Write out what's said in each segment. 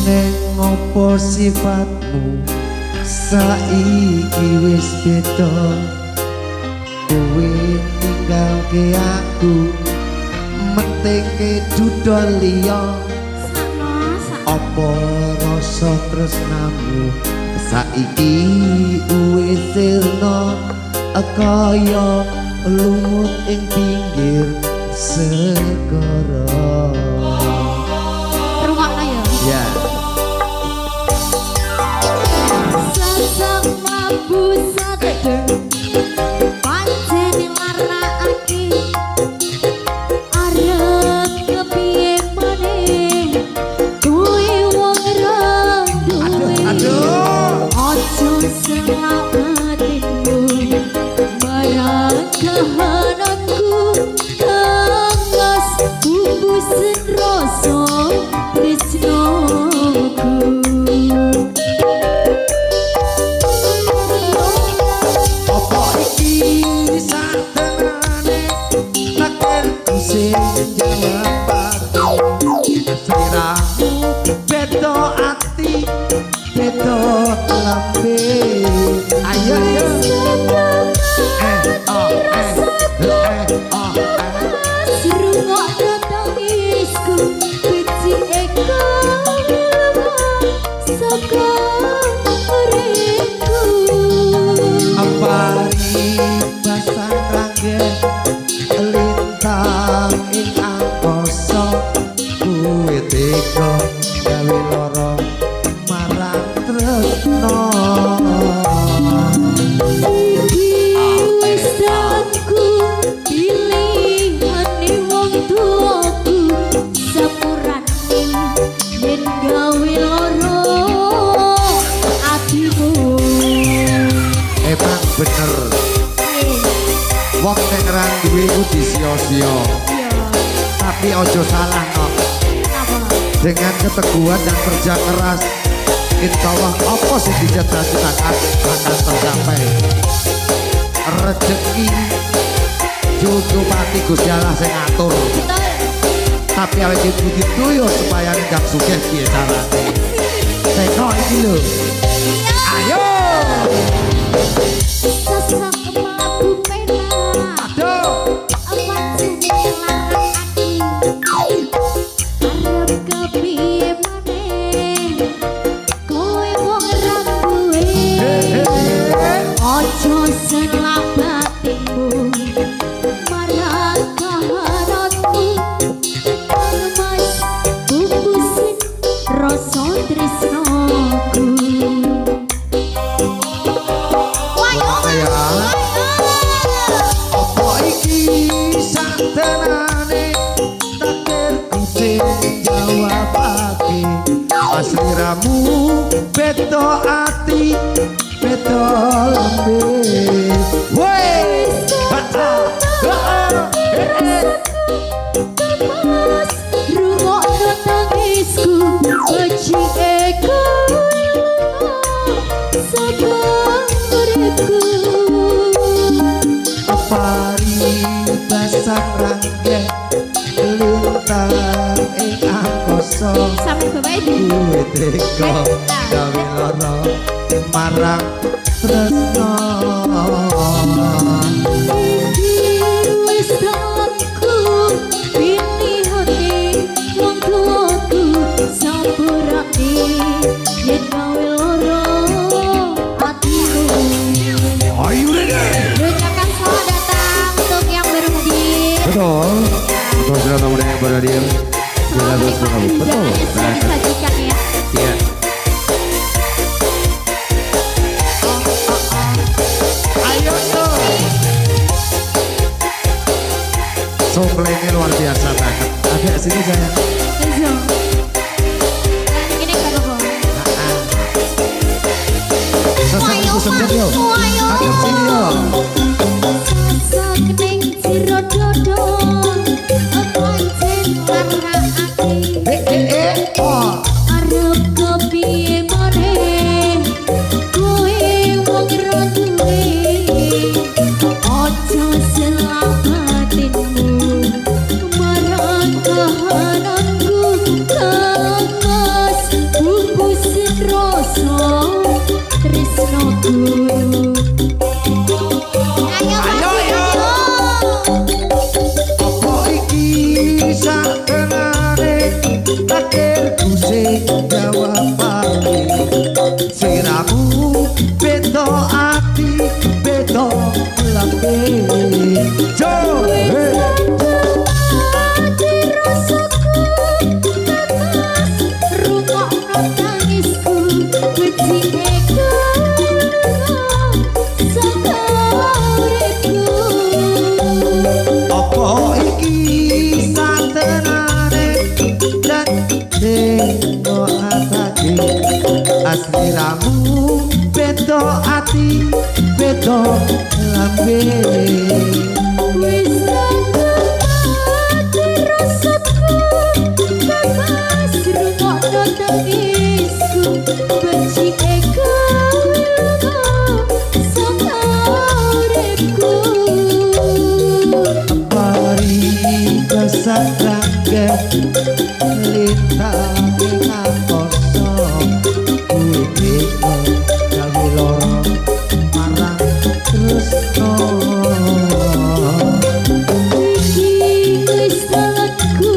Neng opo sifatmu saiki wis beda, kowe ninggalke aku metengke dudol liya. Apa rasa tresnamu saiki wis sirna kaya lumut ing pinggir segara. Rungokno ya. Ya. Sesek mambu sadeng pancen larakake arep kepiye maneh kowe wong randuwe. Aduh. Ojo selamatinmu marang kahananku kangas bumbusen rasa tresnoku. Apa iki satenane takdirku sing jawab aku. Sliramu beda ati beda lambe. Ayo yo. Rungokno tangisku becike kawiluman saka uripku. Apari basang rangge lintang ing angkasa, kuwe tega gawe lara marang tresno. Iki wis danku pilihane wong tuaku sepurane yen gawe lara atimu. Emang bener wong nek ra duwe iku disia-sia, tapi ojo salah no. Dengan keteguhan dan kerja keras, insya Allah apa sih dicita-citakan akan tercapai. Rezeki cukupati Gusti Allah sing ngatur, tapi awake gitu yo supaya ndak sugih piye carane. Teko iki lho. Ayo. Sesek mambu pena Aduh. pancen larakake arep kepiye maneh kowe wong randuwe. Ojo selamatinmu marang kahananku kangas bumbusen rasa tresnoku. Ya. Apa iki satenane takdirku sing jawabake. Asliramu beda ati beda lambe. Wes. Mas rungokno tangisku becike kawiluman saka uripku. Apari basang rangge lintang ing angkasa, Sampai bapak ini kuwe tega gawe lara marang tresno. wis dalanku pilihane wong tuaku sampurane yen gawe lara atimu. Ayo deh. Ucapkan selamat datang untuk yang baru hadir. Betul. Betul sudah tamu yang baru hadir. Kita terus berkamu. Betul. Sudah disajikan ya. Iya. Ayo yo. Somplenya luar biasa banget. Agak sini saya. Ayo. Dan ini Kak Gogo. Sesek itu sedep yo. Agak sini yo. Sesek ning sira dodol pancen larakake. Oh. Arep kepiye maneh kowe wong randuwe. Ojo selamatinmu marang kahananku kangas Ayo, ayo. Apa iki sakenane takdirku sing jawabane siramu beda ati beda lambe jo apa iki satenane dan deno atake asliramu beda ati beda lambe Sakrangga lintang ngakoso kuwi beko gawe loro marang tresno Iki wis salahku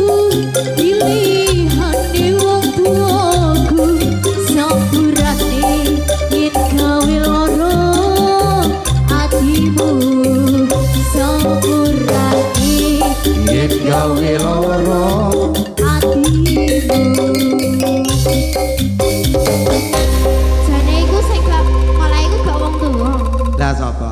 pilihane wong tuaku sampurane yen gawe loro atimu sampurane yen gawe loro